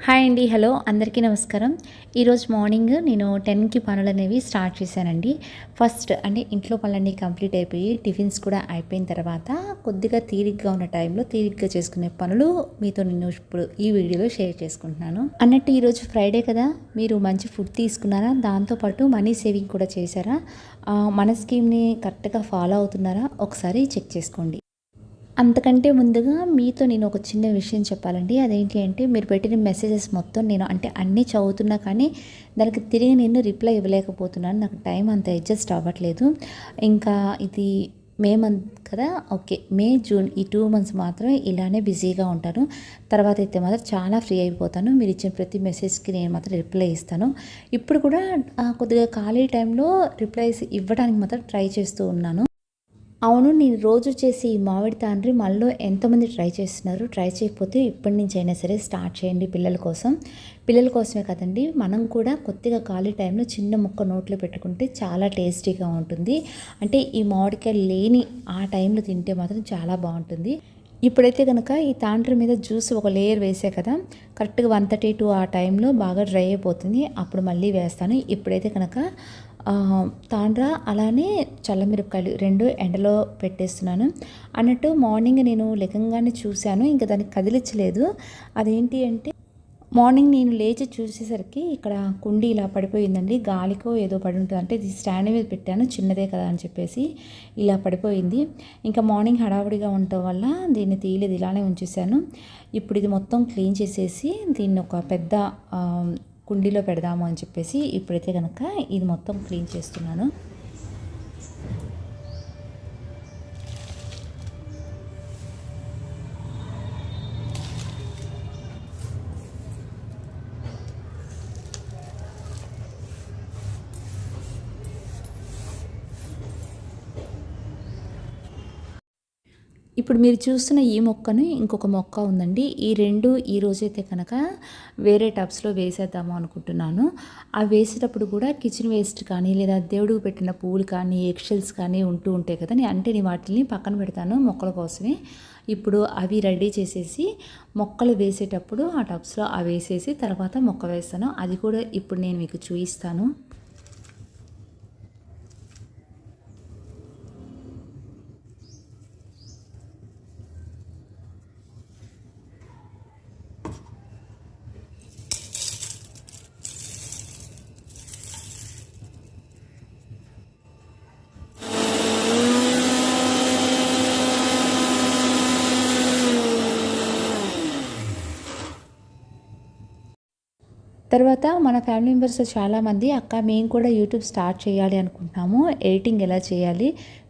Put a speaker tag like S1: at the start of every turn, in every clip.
S1: Hi అండి. Hello అందరికీ నమస్కారం. ఈరోజు మార్నింగ్ నేను 10కి పనులనేవి స్టార్ట్ చేశానండి. ఫస్ట్ అంటే ఇంట్లో పనులన్నీ కంప్లీట్ అయిపోయి టిఫిన్స్ కూడా అయిపోయిన తర్వాత కొద్దిగా తీరిగ్గా ఉన్న టైంలో తీరిగ్గా చేసుకునే పనులు మీతో నేను ఇప్పుడు ఈ వీడియోలో షేర్ చేసుకుంటున్నాను. అన్నట్టు ఈరోజు ఫ్రైడే కదా, మీరు మంచి ఫుడ్ తీసుకున్నారా? దాంతోపాటు మనీ సేవింగ్ కూడా చేశారా? మన స్కీమ్ని కరెక్ట్గా ఫాలో అవుతున్నారా? ఒకసారి చెక్ చేసుకోండి. అంతకంటే ముందుగా మీతో నేను ఒక చిన్న విషయం చెప్పాలండి. అదేంటి అంటే, మీరు పెట్టిన మెసేజెస్ మొత్తం నేను అంటే అన్నీ చదువుతున్నా కానీ దానికి తిరిగి నేను రిప్లై ఇవ్వలేకపోతున్నాను. నాకు టైం అంత అడ్జస్ట్ అవ్వట్లేదు. ఇంకా ఇది మే మంత్ కదా, ఓకే, మే జూన్ ఈ 2 మంత్స్ మాత్రం ఇలానే బిజీగా ఉంటాను. తర్వాత అయితే మాత్రం చాలా ఫ్రీ అయిపోతాను. మీరు ఇచ్చిన ప్రతి మెసేజ్కి నేను మాత్రం రిప్లై ఇస్తాను. ఇప్పుడు కూడా కొద్దిగా ఖాళీ టైంలో రిప్లైస్ ఇవ్వడానికి మాత్రం ట్రై చేస్తూ ఉన్నాను. అవును, నేను రోజు చేసి ఈ మామిడి తాండ్రి మనలో ఎంతమంది ట్రై చేస్తున్నారు? ట్రై చేయకపోతే ఇప్పటి నుంచి అయినా సరే స్టార్ట్ చేయండి. పిల్లల కోసం, పిల్లల కోసమే కదండి, మనం కూడా కొద్దిగా ఖాళీ టైంలో చిన్న ముక్క నోట్లో పెట్టుకుంటే చాలా టేస్టీగా ఉంటుంది. అంటే ఈ మామిడికాయ లేని ఆ టైంలో తింటే మాత్రం చాలా బాగుంటుంది. ఇప్పుడైతే కనుక ఈ తాండ్రి మీద జ్యూస్ ఒక లేయర్ వేసే కదా, కరెక్ట్గా 1:32 ఆ టైంలో బాగా డ్రై అయిపోతుంది. అప్పుడు మళ్ళీ వేస్తాను. ఇప్పుడైతే కనుక తాండ్ర అలానే చల్లమిరపకాయలు 2 ఎండలో పెట్టేస్తున్నాను. అన్నట్టు మార్నింగ్ నేను లెగంగానే చూశాను, ఇంకా దాన్ని కదిలించలేదు. అదేంటి అంటే, మార్నింగ్ నేను లేచి చూసేసరికి ఇక్కడ కుండీ ఇలా పడిపోయిందండి. గాలికో ఏదో పడి ఉంటుంది, అంటే ఇది స్టాండ్ మీద పెట్టాను, చిన్నదే కదా అని చెప్పేసి ఇలా పడిపోయింది. ఇంకా మార్నింగ్ హడావుడిగా ఉండటం వల్ల దీన్ని తీయలేదు, ఇలానే ఉంచేసాను. ఇప్పుడు ఇది మొత్తం క్లీన్ చేసేసి దీన్ని ఒక పెద్ద కుండీలో పెడదాము అని చెప్పేసి ఇప్పుడైతే కనుక ఇది మొత్తం క్లీన్ చేస్తున్నాను. ఇప్పుడు మీరు చూస్తున్న ఈ మొక్కను ఇంకొక మొక్క ఉందండి. ఈ రెండు ఈ రోజైతే కనుక వేరే టబ్స్లో వేసేద్దాము అనుకుంటున్నాను. అవి వేసేటప్పుడు కూడా కిచెన్ వేస్ట్ కానీ లేదా దేవుడికి పెట్టిన పూలు కానీ ఎక్షెల్స్ కానీ ఉంటూ ఉంటాయి కదా, నేను వాటిని పక్కన పెడతాను మొక్కల కోసమే. ఇప్పుడు అవి రెడీ చేసేసి మొక్కలు వేసేటప్పుడు ఆ టబ్స్లో అవి వేసేసి తర్వాత మొక్క వేస్తాను. అది కూడా ఇప్పుడు నేను మీకు చూపిస్తాను. తర్వాత మన ఫ్యామిలీ మెంబర్స్ చాలామంది, అక్క మేము కూడా యూట్యూబ్ స్టార్ట్ చేయాలి అనుకుంటున్నాము, ఎడిటింగ్ ఎలా చేయాలి,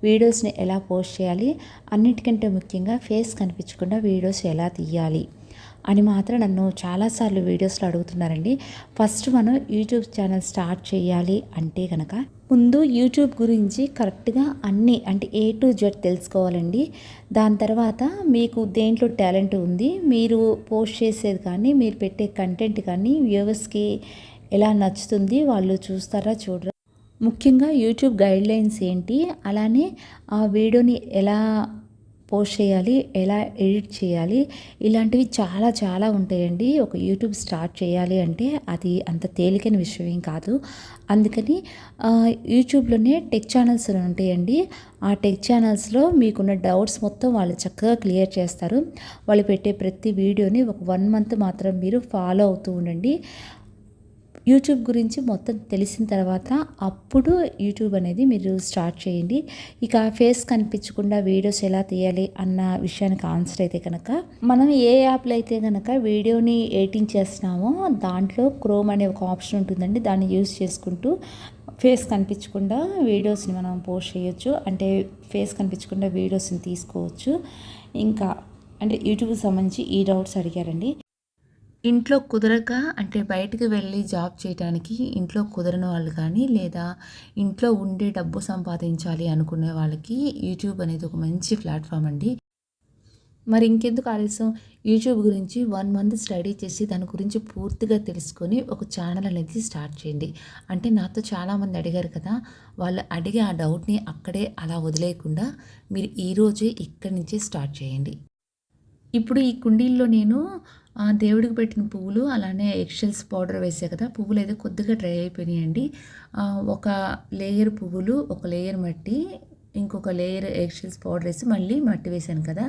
S1: వీడియోస్ని ఎలా పోస్ట్ చేయాలి, అన్నిటికంటే ముఖ్యంగా ఫేస్ కనిపించకుండా వీడియోస్ ఎలా తీయాలి అని మాత్రం నన్ను చాలాసార్లు వీడియోస్లో అడుగుతున్నారండి. ఫస్ట్ మనం యూట్యూబ్ ఛానల్ స్టార్ట్ చేయాలి అంటే కనుక ముందు యూట్యూబ్ గురించి కరెక్ట్గా అన్నీ అంటే A to Z తెలుసుకోవాలండి. దాని తర్వాత మీకు దేంట్లో టాలెంట్ ఉంది, మీరు పోస్ట్ చేసేది కానీ మీరు పెట్టే కంటెంట్ కానీ వ్యూవర్స్కి ఎలా నచ్చుతుంది, వాళ్ళు చూస్తారా చూడరా, ముఖ్యంగా యూట్యూబ్ గైడ్లైన్స్ ఏంటి, అలానే ఆ వీడియోని ఎలా పోస్ట్ చేయాలి, ఎలా ఎడిట్ చేయాలి, ఇలాంటివి చాలా చాలా ఉంటాయండి. ఒక యూట్యూబ్ స్టార్ట్ చేయాలి అంటే అది అంత తేలికైన విషయం ఏం కాదు. అందుకని యూట్యూబ్లోనే టెక్ ఛానల్స్ ఉంటాయండి. ఆ టెక్ ఛానల్స్లో మీకున్న డౌట్స్ మొత్తం వాళ్ళు చక్కగా క్లియర్ చేస్తారు. వాళ్ళు పెట్టే ప్రతి వీడియోని ఒక 1 మంత్ మాత్రం మీరు ఫాలో అవుతూ ఉండండి. యూట్యూబ్ గురించి మొత్తం తెలిసిన తర్వాత అప్పుడు యూట్యూబ్ అనేది మీరు స్టార్ట్ చేయండి. ఇక ఫేస్ కనిపించకుండా వీడియోస్ ఎలా తీయాలి అన్న విషయానికి ఆన్సర్ అయితే కనుక, మనం ఏ యాప్లో అయితే కనుక వీడియోని ఎడిటింగ్ చేస్తున్నామో దాంట్లో క్రోమ్ అనే ఒక ఆప్షన్ ఉంటుందండి. దాన్ని యూజ్ చేసుకుంటూ ఫేస్ కనిపించకుండా వీడియోస్ని మనం పోస్ట్ చేయొచ్చు, అంటే ఫేస్ కనిపించకుండా వీడియోస్ని తీసుకోవచ్చు. ఇంకా అంటే యూట్యూబ్కి సంబంధించి ఈ డౌట్స్ అడిగారండి. ఇంట్లో కుదరక అంటే బయటికి వెళ్ళి జాబ్ చేయడానికి ఇంట్లో కుదరని వాళ్ళు కానీ లేదా ఇంట్లో ఉండే డబ్బు సంపాదించాలి అనుకునే వాళ్ళకి యూట్యూబ్ అనేది ఒక మంచి ప్లాట్ఫామ్ అండి. మరి ఇంకెందుకు ఆలస్యం, యూట్యూబ్ గురించి 1 మంత్ స్టడీ చేసి దాని గురించి పూర్తిగా తెలుసుకొని ఒక ఛానల్ అనేది స్టార్ట్ చేయండి. అంటే నాతో చాలామంది అడిగారు కదా, వాళ్ళు అడిగే ఆ డౌట్ని అక్కడే అలా వదిలేయకుండా మీరు ఈరోజే ఇక్కడి నుంచే స్టార్ట్ చేయండి. ఇప్పుడు ఈ కుండీల్లో నేను దేవుడికి పెట్టిన పువ్వులు అలానే ఎగ్‌షెల్స్ పౌడర్ వేసా కదా! పువ్వులైతే కొద్దిగా డ్రై అయిపోయినాయండి. ఒక లేయర్ పువ్వులు, ఒక లేయర్ మట్టి, ఇంకొక లేయర్ ఎగ్‌షెల్స్ పౌడర్ ఏసి మళ్ళీ మట్టి వేశాను కదా!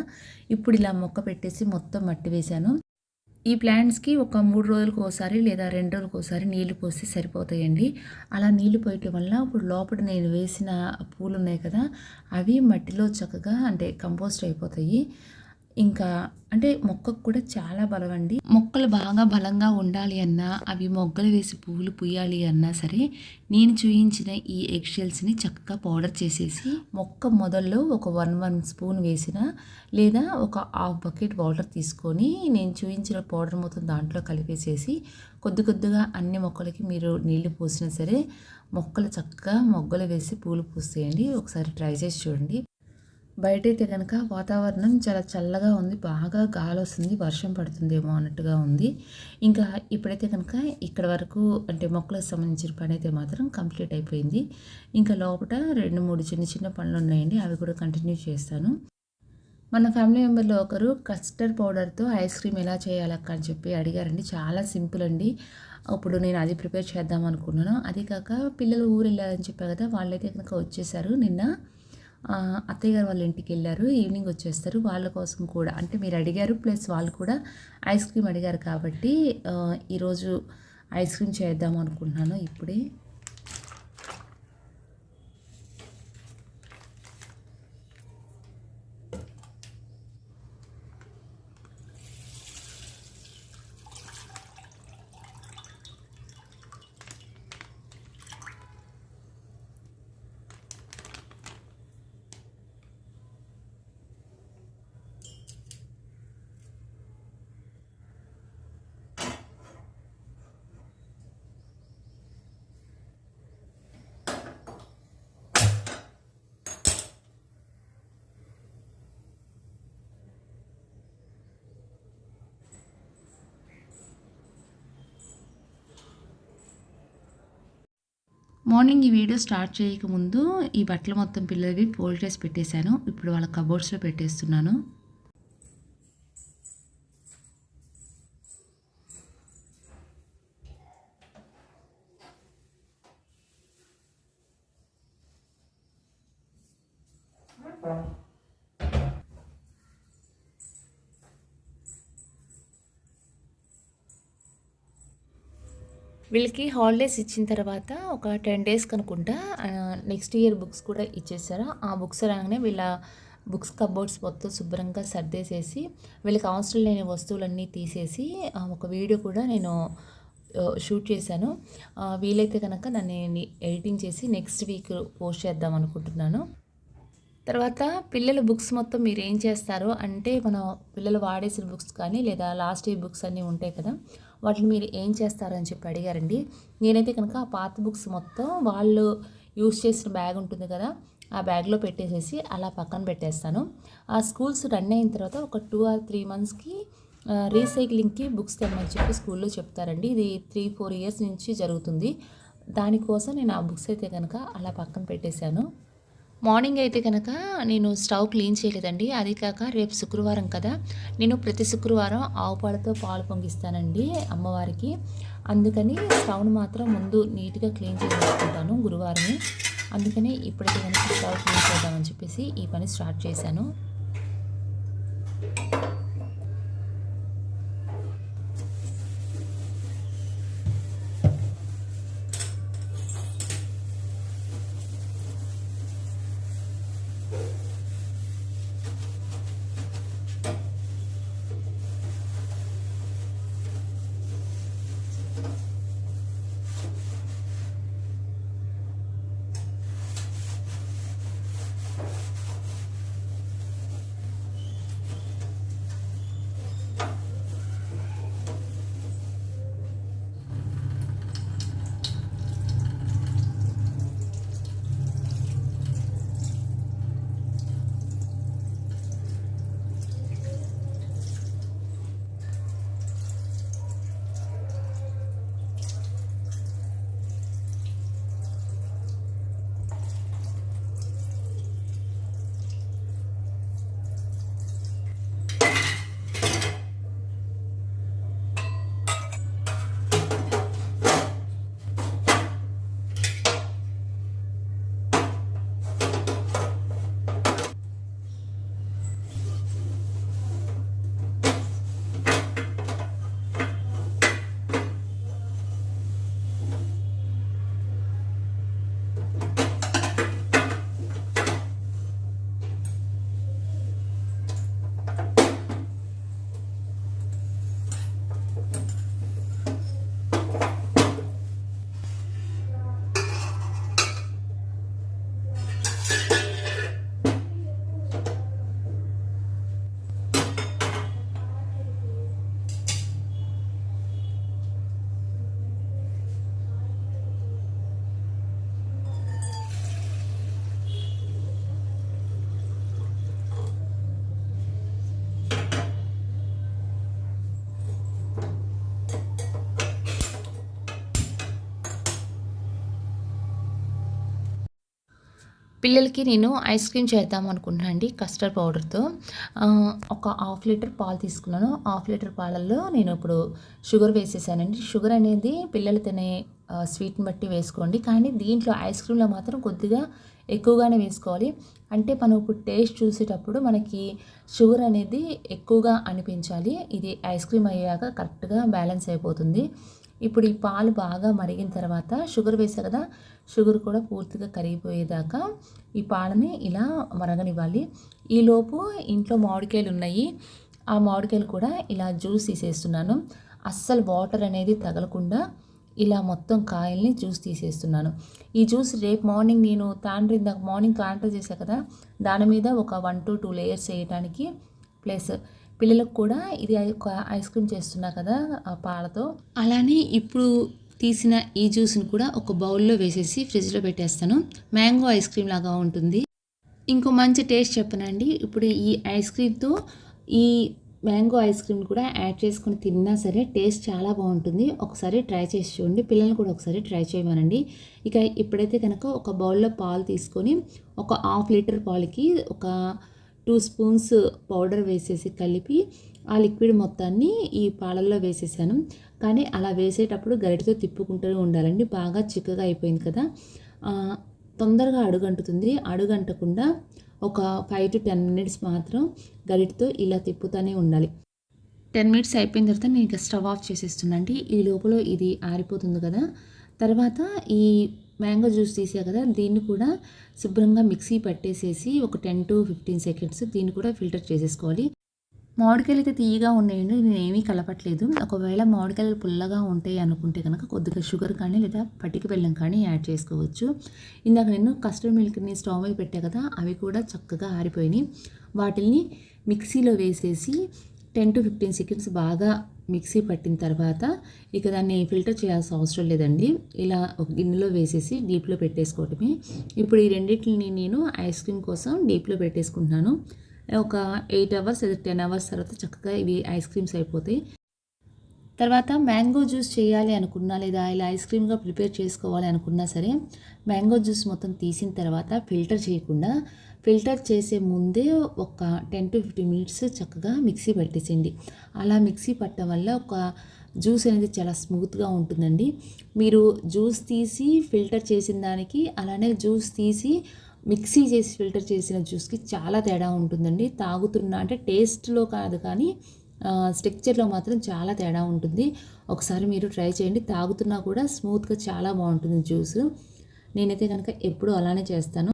S1: ఇప్పుడు ఇలా మొక్క పెట్టేసి మొత్తం మట్టి వేశాను. ఈ ప్లాంట్స్‌కి ఒక 3 రోజులకోసారి లేదా 2 రోజులకోసారి నీళ్లు పోస్తే సరిపోతాయండి. అలా నీళ్లు పోయటం వల్ల ఇప్పుడు లోపల నేను వేసిన పూలున్నాయి కదా! అవి మట్టిలో చక్కగా అంటే కంపోస్ట్ అయిపోతాయి. ఇంకా అంటే మొక్కకు కూడా చాలా బలమండి. మొక్కలు బాగా బలంగా ఉండాలి అన్నా, అవి మొగ్గలు వేసి పువ్వులు పూయాలి అన్నా సరే, నేను చూయించిన ఈ ఎగ్ షెల్స్‌ని చక్కగా పౌడర్ చేసేసి మొక్క మొదల్లో ఒక 1 స్పూన్ వేసినా, లేదా ఒక హాఫ్ బకెట్ వాటర్ తీసుకొని నేను చూయించిన పౌడర్ మొత్తం దాంట్లో కలిపేసేసి కొద్ది కొద్దిగా అన్ని మొక్కలకి మీరు నీళ్లు పోసినా సరే, మొక్కలు చక్కగా మొగ్గలు వేసి పూలు పూస్తాయండి. ఒకసారి ట్రై చేసి చూడండి. బయటైతే కనుక వాతావరణం చాలా చల్లగా ఉంది. బాగా గాలొస్తుంది. వర్షం పడుతుందేమో అన్నట్టుగా ఉంది. ఇంకా ఇప్పుడైతే కనుక ఇక్కడ వరకు అంటే మొక్కలకు సంబంధించిన పనైతే మాత్రం కంప్లీట్ అయిపోయింది. ఇంకా లోపట 2, 3 చిన్న చిన్న పనులున్నాయండి. అవి కూడా కంటిన్యూ చేస్తాను. మన ఫ్యామిలీ మెంబర్‌లో ఒకరు కస్టర్డ్ పౌడర్‌తో ఐస్ క్రీమ్ ఎలా చేయాలక్క అని చెప్పి అడిగారండి. చాలా సింపుల్ అండి. అప్పుడు నేను అది ప్రిపేర్ చేద్దాం అనుకున్నాను. అది కాక పిల్లలు ఊరెళ్ళారని చెప్పా కదా! వాళ్ళైతే కనుక వచ్చేసారు నిన్న. అత్తయ్య గారు వాళ్ళ ఇంటికెళ్లారు. ఈవినింగ్ వచ్చేస్తారు. వాళ్ళ కోసం కూడా అంటే మీరు అడిగారు ప్లస్ వాళ్ళు కూడా ఐస్ క్రీమ్ అడిగారు కాబట్టి ఈరోజు ఐస్ క్రీమ్ చేద్దాం అనుకుంటున్నాను ఇప్పుడే. మార్నింగ్ ఈ వీడియో స్టార్ట్ చేయకముందు ఈ బట్టలు మొత్తం పిల్లలవి ఫోల్డ్ చేసి పెట్టేశాను. ఇప్పుడు వాళ్ళ కబోర్డ్స్‌లో పెట్టేస్తున్నాను. వీళ్ళకి హాలిడేస్ ఇచ్చిన తర్వాత ఒక 10 డేస్‌కి అనుకుంటా నెక్స్ట్ ఇయర్ బుక్స్ కూడా ఇచ్చేసారు. ఆ బుక్స్ రాగానే వీళ్ళ బుక్స్ కబోర్డ్స్ మొత్తం శుభ్రంగా సర్దేసేసి వీళ్ళకి అవసరం లేని వస్తువులన్నీ తీసేసి ఒక వీడియో కూడా నేను షూట్ చేశాను. వీలైతే కనుక దాన్ని ఎడిటింగ్ చేసి నెక్స్ట్ వీక్ పోస్ట్ చేద్దాం అనుకుంటున్నాను. తర్వాత పిల్లల బుక్స్ మొత్తం మీరేం చేస్తారు అంటే, మనం పిల్లలు వాడేసిన బుక్స్ కానీ లేదా లాస్ట్ ఇయర్ బుక్స్ అన్నీ ఉంటాయి కదా! వాటిని మీరు ఏం చేస్తారు అని చెప్పి అడిగారండి. నేనైతే కనుక ఆ పాత బుక్స్ మొత్తం వాళ్ళు యూజ్ చేసిన బ్యాగ్ ఉంటుంది కదా! ఆ బ్యాగ్‌లో పెట్టేసేసి అలా పక్కన పెట్టేస్తాను. ఆ స్కూల్స్ రన్ అయిన తర్వాత ఒక 2 ఆర్ 3 మంత్స్‌కి రీసైక్లింగ్‌కి బుక్స్ తెమ్మని చెప్పి స్కూల్‌లో చెప్తారండి. ఇది 3, 4 ఇయర్స్ నుంచి జరుగుతుంది. దానికోసం నేను ఆ బుక్స్ అయితే కనుక అలా పక్కన పెట్టేశాను. మార్నింగ్ అయితే కనుక నేను స్టవ్ క్లీన్ చేయలేదండి. అది కాక రేపు శుక్రవారం కదా! నేను ప్రతి శుక్రవారం ఆవు పాలతో పాలు పొంగిస్తానండి అమ్మవారికి. అందుకని స్టవ్‌ని మాత్రం ముందు నీట్‌గా క్లీన్ చేసేసుకుంటాను గురువారమే. అందుకని ఇప్పుడైతే కనుక స్టవ్ క్లీన్ చేద్దామని చెప్పేసి ఈ పని స్టార్ట్ చేశాను. పిల్లలకి నేను ఐస్ క్రీమ్ చేద్దాం అనుకుంటున్నాను అండి కస్టర్డ్ పౌడర్తో. ఒక హాఫ్ లీటర్ పాలు తీసుకున్నాను. హాఫ్ లీటర్ పాలల్లో నేను ఇప్పుడు షుగర్ వేసేసానండి. షుగర్ అనేది పిల్లలు తినే స్వీట్ని బట్టి వేసుకోండి. కానీ దీంట్లో ఐస్ క్రీమ్లో మాత్రం కొద్దిగా ఎక్కువగానే వేసుకోవాలి. అంటే మనం ఇప్పుడు టేస్ట్ చూసేటప్పుడు మనకి షుగర్ అనేది ఎక్కువగా అనిపించాలి. ఇది ఐస్ క్రీమ్ అయ్యాక కరెక్ట్గా బ్యాలెన్స్ అయిపోతుంది. ఇప్పుడు ఈ పాలు బాగా మరిగిన తర్వాత షుగర్ వేసా కదా, షుగర్ కూడా పూర్తిగా కరిగిపోయేదాకా ఈ పాలని ఇలా మరగనివ్వాలి. ఈలోపు ఇంట్లో మామిడికాయలు ఉన్నాయి. ఆ మామిడికాయలు కూడా ఇలా జ్యూస్ తీసేస్తున్నాను. అస్సలు వాటర్ అనేది తగలకుండా ఇలా మొత్తం కాయల్ని జ్యూస్ తీసేస్తున్నాను. ఈ జ్యూస్ రేపు మార్నింగ్ నేను ఇందాక మార్నింగ్ తాండ్ర చేశా కదా, దాని మీద ఒక 1 to 2 లేయర్స్ చేయడానికి ప్లస్ పిల్లలకు కూడా ఇది ఒక ఐస్ క్రీమ్ చేస్తున్నా కదా ఆ పాలతో. అలానే ఇప్పుడు తీసిన ఈ జ్యూస్ని కూడా ఒక బౌల్లో వేసేసి ఫ్రిడ్జ్లో పెట్టేస్తాను. మ్యాంగో ఐస్ క్రీమ్ లాగా ఉంటుంది. ఇంకో మంచి టేస్ట్ చెప్పనండి. ఇప్పుడు ఈ ఐస్ క్రీమ్తో ఈ మ్యాంగో ఐస్ క్రీమ్ కూడా యాడ్ చేసుకొని తిన్నా సరే టేస్ట్ చాలా బాగుంటుంది. ఒకసారి ట్రై చేసి చూడండి. పిల్లల్ని కూడా ఒకసారి ట్రై చేయమనండి. ఇక ఇప్పుడైతే కనుక ఒక బౌల్లో పాలు తీసుకొని ఒక హాఫ్ లీటర్ పాలకి ఒక 2 స్పూన్స్ పౌడర్ వేసేసి కలిపి ఆ లిక్విడ్ మొత్తాన్ని ఈ పాలల్లో వేసేసాను. కానీ అలా వేసేటప్పుడు గరిటెతో తిప్పుకుంటూ ఉండాలండి. బాగా చిక్కగా అయిపోయింది కదా, తొందరగా అడుగంటుతుంది. అడుగంటకుండా ఒక 5 to 10 minutes మాత్రం గరిటెతో ఇలా తిప్పుతూనే ఉండాలి. 10 minutes అయిపోయిన తర్వాత నేను ఇక స్టవ్ ఆఫ్ చేసేస్తున్నాండి. ఈ లోపల ఇది ఆరిపోతుంది కదా. తర్వాత ఈ మ్యాంగో జ్యూస్ తీసా కదా, దీన్ని కూడా శుభ్రంగా మిక్సీ పట్టేసేసి ఒక 10 to 15 seconds దీన్ని కూడా ఫిల్టర్ చేసేసుకోవాలి. మామిడికాయలు అయితే తీయగా ఉన్నాయండి, నేను ఏమీ కలపట్లేదు. ఒకవేళ మామిడికాయలు పుల్లగా ఉంటాయి అనుకుంటే కనుక కొద్దిగా షుగర్ కానీ లేదా పటిక బెల్లం కానీ యాడ్ చేసుకోవచ్చు. ఇందాక నేను కస్టర్డ్ మిల్క్ని స్టవ్ మీద పెట్టా కదా, అవి కూడా చక్కగా ఆరిపోయినాయి. వాటిని మిక్సీలో వేసేసి 10 to 15 seconds బాగా మిక్సీ పట్టిన తర్వాత ఇక దాన్ని ఫిల్టర్ చేయాల్సిన అవసరం లేదండి. ఇలా ఒక గిన్నెలో వేసేసి డీప్లో పెట్టేసుకోవటమే. ఇప్పుడు ఈ రెండింటిని నేను ఐస్ క్రీమ్ కోసం డీప్లో పెట్టేసుకుంటున్నాను. ఒక 8 hours లేదా 10 hours తర్వాత చక్కగా ఇవి ఐస్ క్రీమ్స్ అయిపోతాయి. తర్వాత మ్యాంగో జ్యూస్ చేయాలి అనుకున్నా లేదా ఇలా ఐస్ క్రీమ్గా ప్రిపేర్ చేసుకోవాలి అనుకున్నా సరే మ్యాంగో జ్యూస్ మొత్తం తీసిన తర్వాత ఫిల్టర్ చేయకుండా ఫిల్టర్ చేసే ముందే ఒక 10 to 15 minutes చక్కగా మిక్సీ పట్టేసేయండి. అలా మిక్సీ పట్టడం వల్ల ఒక జ్యూస్ అనేది చాలా స్మూత్గా ఉంటుందండి. మీరు జ్యూస్ తీసి ఫిల్టర్ చేసిన దానికి అలానే జ్యూస్ తీసి మిక్సీ చేసి ఫిల్టర్ చేసిన జ్యూస్కి చాలా తేడా ఉంటుందండి. తాగుతున్నా అంటే టేస్ట్లో కాదు కానీ స్ట్రక్చర్లో మాత్రం చాలా తేడా ఉంటుంది. ఒకసారి మీరు ట్రై చేయండి. తాగుతున్నా కూడా స్మూత్గా చాలా బాగుంటుంది జ్యూస్. నేనైతే కనుక ఎప్పుడూ అలానే చేస్తాను.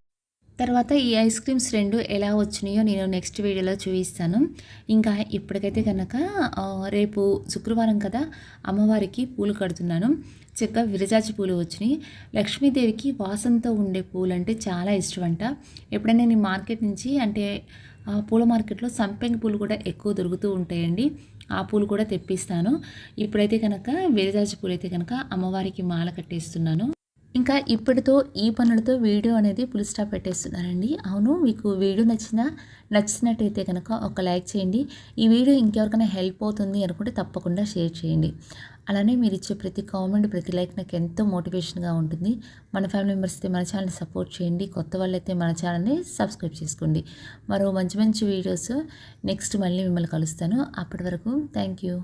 S1: తర్వాత ఈ ఐస్ క్రీమ్స్ 2 ఎలా వచ్చినాయో నేను నెక్స్ట్ వీడియోలో చూపిస్తాను. ఇంకా ఇప్పటికైతే కనుక రేపు శుక్రవారం కదా, అమ్మవారికి పూలు కడుతున్నాను. చక్కగా విరజాజి పూలు వచ్చినాయి. లక్ష్మీదేవికి వాసనతో ఉండే పూలు అంటే చాలా ఇష్టం అంట. ఎప్పుడైనా నేను మార్కెట్ నుంచి అంటే పూల మార్కెట్లో సంపెంగి పూలు కూడా ఎక్కువ దొరుకుతూ ఉంటాయండి. ఆ పూలు కూడా తెప్పిస్తాను. ఇప్పుడైతే కనుక విరజాజి పూలు అయితే కనుక అమ్మవారికి మాల కట్టేస్తున్నాను. ఇంకా ఇప్పటితో ఈ పనులతో వీడియో అనేది ఫుల్ స్టాప్ పెట్టేస్తున్నానండి. అవును, మీకు వీడియో నచ్చినట్టయితే కనుక ఒక లైక్ చేయండి. ఈ వీడియో ఇంకెవరికైనా హెల్ప్ అవుతుంది అనుకుంటే తప్పకుండా షేర్ చేయండి. అలానే మీరు ఇచ్చే ప్రతి కామెంట్ ప్రతి లైక్ నాకు ఎంతో మోటివేషన్గా ఉంటుంది. మన ఫ్యామిలీ మెంబర్స్ అయితే మన ఛానల్ని సపోర్ట్ చేయండి. కొత్త వాళ్ళైతే మన ఛానల్ని సబ్స్క్రైబ్ చేసుకోండి. మరో మంచి మంచి వీడియోస్ నెక్స్ట్ మళ్ళీ మిమ్మల్ని కలుస్తాను. అప్పటి వరకు థ్యాంక్ యూ.